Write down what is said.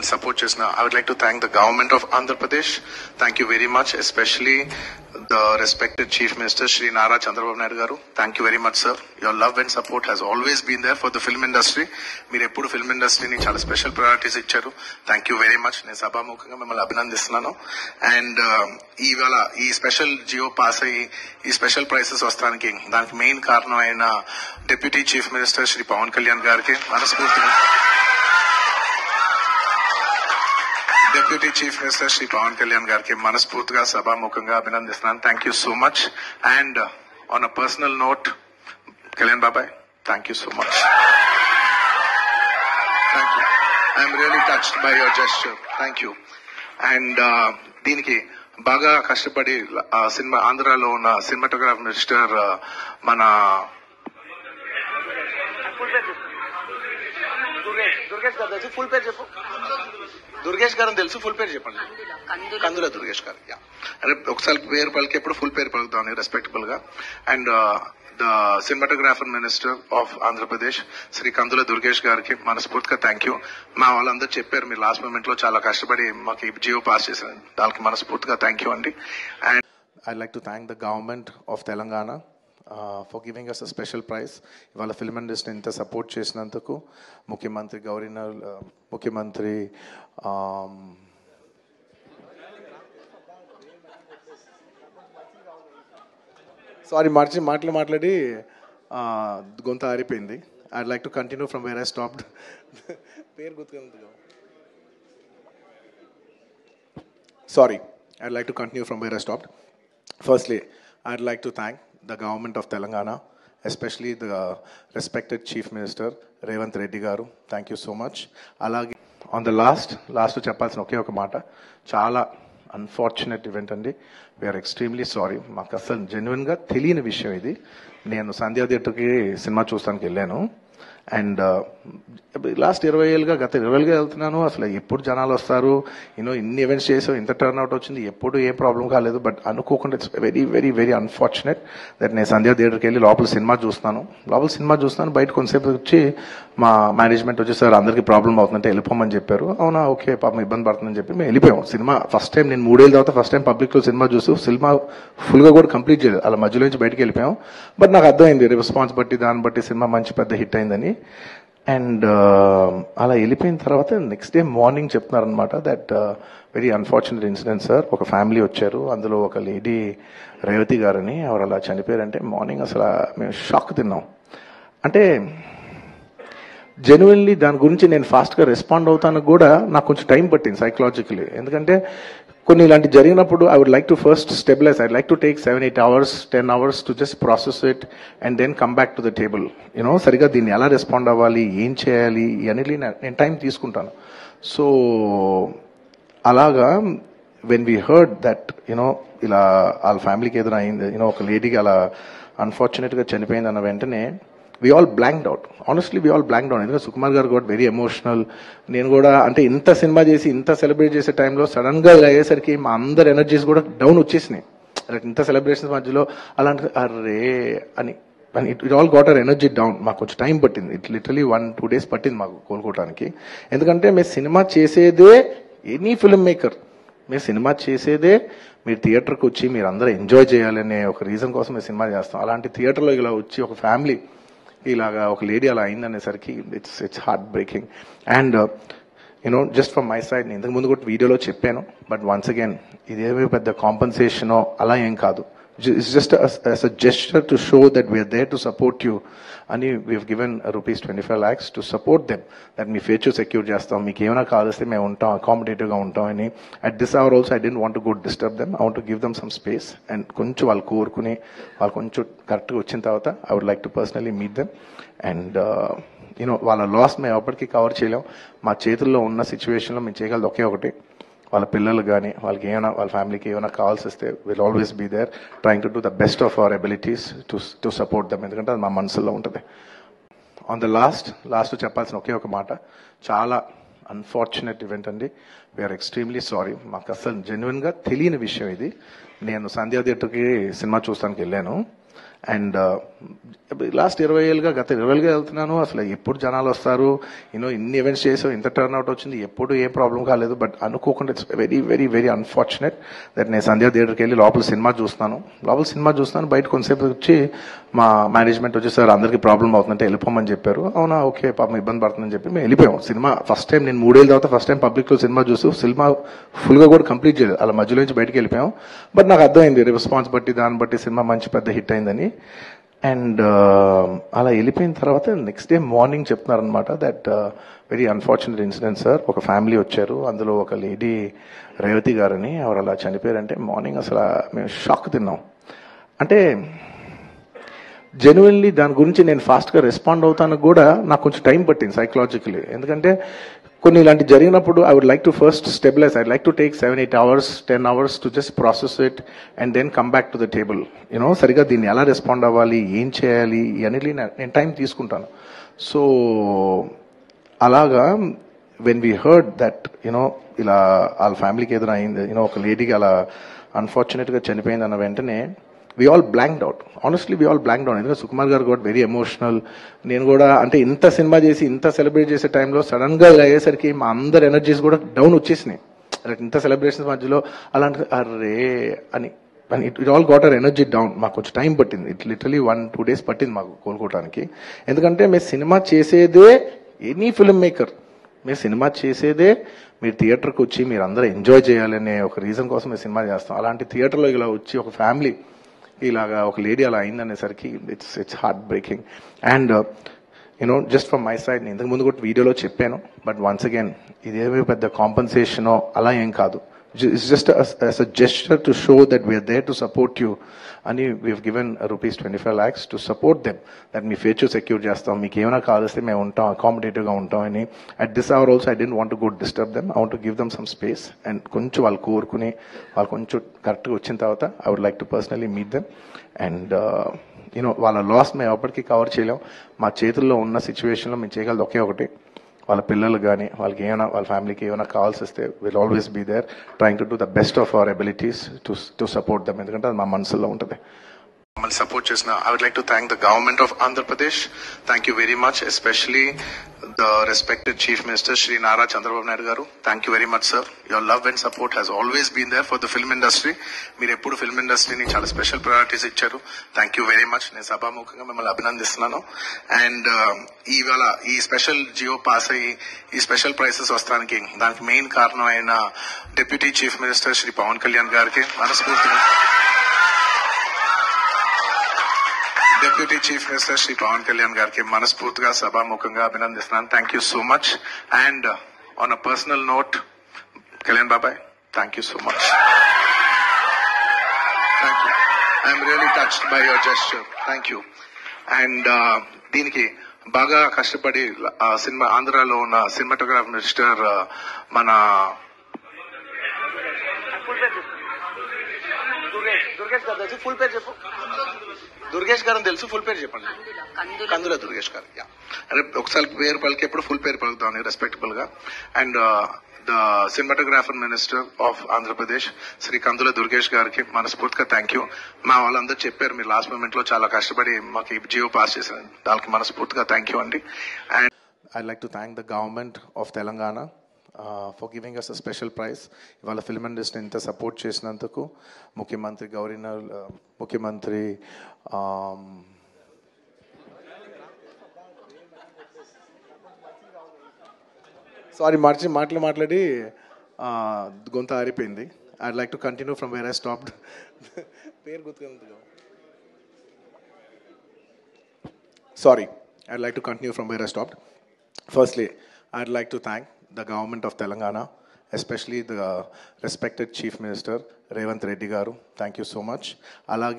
support chesna. I would like to thank the government of Andhra Pradesh. Thank you very much, especially the respected Chief Minister Shri Nara Chandrababu Naidu garu. Thank you very much, sir. Your love and support has always been there for the film industry. Meer eppudu film industry ni chaala special priorities icharu. Thank you very much. Nenu sabhamukhamga mimmalni abhinandistunanu. And ivala ee special geo pass ayi ee special prices vastaniki daniki main karanamaina Deputy Chief Minister Shri Pawan Kalyan gariki manaspurtiga Deputy Chief Minister Shri Pawan Kalyan gariki manaspurtiga sabhamukhamga abhinandistunanu. Thank you so much. And on a personal note, Kalyan Babai, thank you so much. Thank you. I am really touched by your gesture. Thank you. And దీనికి బాగా కష్టపడి cinema ఆంధ్రాలో ఉన్న cinematographer minister మన దుర్గేష్ గారు తెలుసు, full పేరు చెప్పండి. కందుల దుర్గేష్ గారు. అంటే ఒకసారి పేరు పలికేప్పుడు ఫుల్ పేరు పలుకుతాను రెస్పెక్టబుల్ గా. And the cinematographer minister of Andhra Pradesh Shri Kandula Durgesh గారికి మనస్ఫూర్తిగా థ్యాంక్ యూ. మా వాళ్ళందరూ చెప్పారు మీరు లాస్ట్ మూమెంట్ లో చాలా కష్టపడి మాకు జియో పాస్ చేశారు, దానికి మనస్ఫూర్తిగా థ్యాంక్ యూ అండి. And I like to thank the government of Telangana for giving us a special prize. ఇవాళ ఫిల్మ్ ఇండస్ట్రీని ఇంత సపోర్ట్ చేసినందుకు ముఖ్యమంత్రి గవర్నర్, ముఖ్యమంత్రి సారీ మాట్లాడి గొంత ఆరిపోయింది. I'd like to continue from where I stopped. పేరు గుర్తుగా sorry, I'd like to continue from where I stopped. Firstly I'd like to thank the government of Telangana, especially the respected Chief Minister Revanth Reddy garu. Thank you so much. Alage on the last చెప్పాల్సిన ఒకే ఒక మాట, చాలా unfortunate event అండి. We are extremely sorry. మాకు అసలు జెన్యున్గా తెలియని విషయం ఇది. నేను సంధ్యా థియేటర్కి సినిమా చూస్తానికి వెళ్ళాను. అండ్ లాస్ట్ 20 ఏళ్ళుగా, గత 20 ఏళ్ళుగా వెళ్తున్నాను. అసలు ఎప్పుడు జనాలు వస్తారు, ఇన్ని ఈవెంట్స్ చేసాం, ఇంత టర్న్ అవుట్ వచ్చింది, ఎప్పుడు ఏ ప్రాబ్లం కాలేదు. బట్ అనుకోకుండా it's very very very unfortunate that నేను సంధ్యా థియేటర్కి వెళ్ళి లోపల సినిమా చూస్తున్నాను. బయట కొంతసేపు వచ్చి మా మేనేజ్మెంట్ వచ్చి సార్ అందరికీ ప్రాబ్లం అవుతుందంటే వెళ్ళిపోమని చెప్పారు. అవునా, ఓకే, పాపం ఇబ్బంది పడుతుందని చెప్పి మేము వెళ్ళిపోయాం. సినిమా ఫస్ట్ టైం నేను 3 ఏళ్ళ తర్వాత ఫస్ట్ టైం పబ్లిక్లో సినిమా చూస్తూ సినిమా ఫుల్గా కూడా కంప్లీట్ చేయలేదు, అలా మధ్యలో నుంచి బయటకు వెళ్ళిపోయాం. బట్ నాకు అర్థమైంది రెస్పాన్స్ బట్టి, దాన్ని బట్టి సినిమా మంచి పెద్ద హిట్ అయిందని. అండ్ అలా వెళ్ళిపోయిన తర్వాత నెక్స్ట్ డే మార్నింగ్ చెప్తున్నారనమాట that very unfortunate incident sir. ఒక ఫ్యామిలీ వచ్చారు, అందులో ఒక లేడీ రేవతి గారని, ఎవరు అలా చనిపోయారంటే మార్నింగ్ అసలు మేము షాక్ తిన్నాం. అంటే జెన్యున్లీ దాని గురించి నేను ఫాస్ట్గా రెస్పాండ్ అవుతాను కూడా నాకు కొంచెం టైం పట్టింది సైకలాజికలీ. ఎందుకంటే కొన్ని ఇలాంటి జరిగినప్పుడు I would like to first stabilise. I like to take 7-8 hours 10 hours to just process it and then come back to the table. సరిగా దీన్ని ఎలా రెస్పాండ్ అవ్వాలి, ఏం చేయాలి ఇవన్నీ నేను టైం తీసుకుంటాను. సో అలాగా వెన్ వీ హర్డ్ దట్ ఇలా వాళ్ళ ఫ్యామిలీకి ఏదైనా అయింది, ఒక లేడీకి అలా అన్ఫార్చునేట్గా చనిపోయింది అన్న వెంటనే we all blanked out. Honestly, we all blanked out. ఎందుకంటే సుకుమార్ గారు got very emotional. నేను కూడా అంటే ఇంత సినిమా చేసి ఇంత సెలబ్రేట్ చేసే టైంలో సడన్ గా ఇలా అయ్యేసరికి మా అందరి ఎనర్జీస్ కూడా డౌన్ వచ్చేసినాయి. ఇంత సెలబ్రేషన్స్ మధ్యలో అలాంటి అరే అని it all got our energy down. మాకు కొంచెం టైం పట్టింది. ఇట్ లిటరలీ 1-2 days పట్టింది మాకు కోలుకోవడానికి. ఎందుకంటే మేము సినిమా చేసేదే, ఎనీ ఫిల్మ్ మేకర్ మీరు సినిమా చేసేదే మీరు థియేటర్కి వచ్చి మీరు అందరూ ఎంజాయ్ చేయాలనే ఒక రీజన్ కోసం మేము సినిమా చేస్తాం. అలాంటి థియేటర్లో ఇలా వచ్చి ఒక ఫ్యామిలీ ఇలాగా ఒక లేడీ అలా అయిందనేసరికి it's heart breaking. And just from my side నేను ఇంతకు ముందు కూడా వీడియోలో చెప్పాను, బట్ వన్స్ అగైన్ ఇదేమీ పెద్ద కాంపన్సేషనో అలా ఏం కాదు. It's just as a gesture to show that we are there to support you. And we've given rupees 25 lakhs to support them. That me future secure చేస్తాం, మీకు ఏమైనా కావాల్స్తే మేము ఉంటాం, అకామిడేటివ్గా ఉంటాం అని. At this hour also I didn't want to go disturb them. I want to give them some space. And కొంచెం వాళ్ళు కోరుకుని వాళ్ళు కొంచెం కరెక్ట్గా వచ్చిన తర్వాత I would like to personally meet them. And వాళ్ళ లాస్ మేము ఎప్పటికీ కవర్ చేయలేం. మా చేతుల్లో ఉన్న సిచ్యువేషన్లో మేము చేయగలదు ఒకే ఒకటి, వాళ్ళ పిల్లలు కానీ వాళ్ళకి ఏమైనా వాళ్ళ ఫ్యామిలీకి ఏమైనా కావాల్సి వస్తే will always be there trying to do the best of our abilities to support them. ఎందుకంటే అది మా మనసులో ఉంటుంది. ఆన్ ద లాస్ట్ చెప్పాల్సిన ఒకే ఒక మాట, చాలా అన్ఫార్చునేట్ ఈవెంట్ అండి. We are extremely sorry. మాకు అసలు జెన్యున్గా తెలియని విషయం ఇది. నేను సంధ్యా థియేటర్కి సినిమా చూస్తానికి వెళ్ళాను. అండ్ లాస్ట్ 20 ఏళ్ళుగా గత 20 ఏళ్ళుగా వెళ్తున్నాను. అసలు ఎప్పుడు జనాలు వస్తారు, ఇన్ని ఈవెంట్స్ చేసాం, ఇంత టర్న్ అవుట్ వచ్చింది, ఎప్పుడు ఏం ప్రాబ్లం కాలేదు. బట్ అనుకోకుండా it's very very very unfortunate that నేను సంధ్యా థియేటర్కి వెళ్ళి లోపల సినిమా చూస్తున్నాను. బయట కొంతసేపు వచ్చి మా మేనేజ్మెంట్ వచ్చి సార్ అందరికీ ప్రాబ్లం అవుతుందంటే వెళ్ళిపోమని చెప్పారు. అవునా, ఓకే, పాపం ఇబ్బంది పడుతుందని చెప్పి మేము వెళ్ళిపోయాం. సినిమా ఫస్ట్ టైం నేను 3 ఏళ్ళ తర్వాత ఫస్ట్ టైం పబ్లిక్లో సినిమా చూసి సినిమా ఫుల్గా కూడా కంప్లీట్ చేయలేదు, అలా మధ్యలో నుంచి బయటకు వెళ్ళిపోయాం. బట్ నాకు అర్థమైంది రెస్పాన్స్ బట్టి దాన్ని బట్టి సినిమా మంచి పెద్ద హిట్ అయిందని. అండ్ అలా వెళ్ళిపోయిన తర్వాత నెక్స్ట్ డే మార్నింగ్ చెప్తున్నారనమాట that very unfortunate incident sir, ఒక ఫ్యామిలీ వచ్చారు, అందులో ఒక లేడీ రేవతి గారని ఆవిడ అలా చనిపోయారంటే మార్నింగ్ అసలు మేము షాక్ తిన్నాం. అంటే జెన్యున్లీ దాని గురించి నేను ఫాస్ట్గా రెస్పాండ్ అవుతాను కూడా నాకు కొంచెం టైం పట్టింది సైకలాజికలీ. ఎందుకంటే కొన్ని ఇలాంటి జరిగినప్పుడు I would like to first stabilise, I like to take 7-8 hours 10 hours to just process it and then come back to the table. సరిగా దీన్ని ఎలా రెస్పాండ్ అవ్వాలి, ఏం చేయాలి ఇవన్నీ నేను టైం తీసుకుంటాను. సో అలాగా వెన్ వీ హర్డ్ దట్ ఇలా వాళ్ళ ఫ్యామిలీకి ఏదైనా అయింది, ఒక లేడీకి అలా అన్ఫార్చునేట్గా చనిపోయింది అన్న వెంటనే we all blanked out. Honestly, we all blanked out. ఎందుకంటే సుకుమార్ గారు got very emotional. నేను కూడా అంటే ఇంత సినిమా చేసి ఇంత సెలబ్రేట్ చేసే టైంలో సడన్ గా ఇలా అయ్యేసరికి మా అందరి ఎనర్జీస్ కూడా డౌన్ వచ్చేసినాయి. ఇంత సెలబ్రేషన్స్ మధ్యలో అలాంటి అరే అని it all got our energy down. మాకు కొంచెం టైం పట్టింది, ఇట్ లిటరలీ 1-2 days పట్టింది మాకు కోలుకోవడానికి. ఎందుకంటే మేము సినిమా చేసేదే, ఎనీ ఫిల్మ్ మేకర్ మీరు సినిమా చేసేదే మీరు థియేటర్కి వచ్చి మీరు అందరూ ఎంజాయ్ చేయాలనే ఒక రీజన్ కోసం మేము సినిమా చేస్తాం. అలాంటి థియేటర్లో ఇలా వచ్చి ఒక ఫ్యామిలీ ఇలాగా ఒక లేడీ అలా అయిందనేసరికి it's heart breaking. And just from my side నేను ఇంతకుముందు కూడా వీడియోలో చెప్పాను, బట్ వన్స్ అగైన్ ఇదేమీ పెద్ద కాంపన్సేషనో అలా ఏం కాదు. It's just as a gesture to show that we are there to support you. And we have given rupees 25 lakhs to support them. That me future secure చేస్తాం, మీకు ఏమైనా కావాల్స్తే మేము ఉంటాం, అకామిడేటివ్గా ఉంటాం అని. At this hour also I didn't want to go disturb them. I want to give them some space. And కొంచెం వాళ్ళు కోరుకుని వాళ్ళు కొంచెం కరెక్ట్గా వచ్చిన తర్వాత I would like to personally meet them. And వాళ్ళ లాస్ మేము ఎప్పటికీ కవర్ చేయలేం. మా చేతుల్లో ఉన్న సిచ్యువేషన్లో మేము చేయగలదు ఒకే ఒకటి, వాళ్ళ పిల్లలు కానీ వాళ్ళకి ఏమైనా వాళ్ళ ఫ్యామిలీకి ఏమైనా కావాల్సి వస్తే will always be there trying to do the best of our abilities to support them. ఎందుకంటే అది మా మనసులో ఉంటుంది. మమ్మల్ని సపోర్ట్ చేసిన I would like to thank the government of Andhra Pradesh. Thank you very much, especially the respected chief minister Shri Nara Chandrababu Naidu garu. Thank you very much sir. Your love and support has always been there for the film industry. మీరు ఎప్పుడు film ఇండస్ట్రీని చాలా special priorities ఇచ్చారు. Thank you very much. నేను సభాముఖంగా మిమ్మల్ని అభినందిస్తున్నాను. And ఇవాళ ఈ స్పెషల్ జియో పాస్ అయ్యి ఈ స్పెషల్ ప్రైసెస్ వస్తానికి దానికి మెయిన్ కారణం అయిన deputy chief minister Shri Pawan Kalyan గారికి మనస్ఫూర్తిగా, deputy chief minister Shri Pawan Kalyan గారికి మనస్ఫూర్తిగా సభాముఖంగా అభినందిస్తున్నాను. Thank you so much. And on a personal note, Kalyan బాబాయ్, thank you so much. Thank you. I'm really touched by your gesture. Thank you. And దీనికి బాగా కష్టపడి సినిమా ఆంధ్రాలో ఉన్న సినిమాటోగ్రాఫర్ మినిస్టర్ మన ఫుల్ పేరు చెప్పు, దుర్గేష్ గారు తెలుసు, ఫుల్ పేరు చెప్పండి. కందుల దుర్గేష్ గారు. అంటే ఒకసారి పేరు పలికి ఎప్పుడు ఫుల్ పేరు పలుకుతామని రెస్పెక్టబుల్ గా. And the cinematographer minister of Andhra Pradesh Shri Kandula Durgesh గారికి మనస్ఫూర్తిగా థ్యాంక్ యూ. మా వాళ్ళందరూ చెప్పారు మీరు లాస్ట్ మూమెంట్ లో చాలా కష్టపడి మాకు జియో పాస్ చేశారు, దానికి మనస్ఫూర్తిగా థ్యాంక్ యూ అండి. And I like to thank the government of Telangana for giving us a special prize. ఇవాళ ఫిల్మ్ ఇండస్ట్రీ ఇంత సపోర్ట్ చేసినందుకు ముఖ్యమంత్రి గవర్నర్, ముఖ్యమంత్రి సారీ మాట్లాడి గొంత ఆరిపోయింది. I'd like to continue from where I stopped. పేరు గుర్తుగా, sorry, I'd like to continue from where I stopped. Firstly, I'd like to thank the government of Telangana, especially the respected Chief Minister Revanth Reddy Garu. Thank you so much.